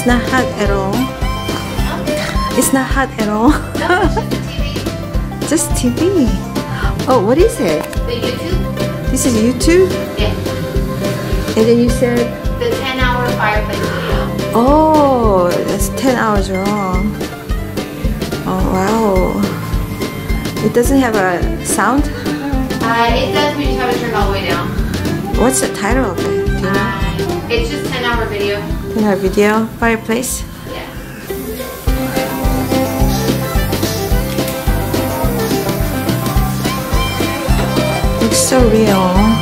It's not hot at all. It's not hot at all. Just TV. Oh, what is it? The YouTube? This is YouTube? Yeah. And then you said? The 10-hour fireplace video. Oh, that's 10 hours long. Oh, wow. It doesn't have a sound? It does, we just have it turned all the way down. What's the title of it? Do you know? It's just 10-hour video. 10-hour video? Fireplace? Yeah. Looks so real.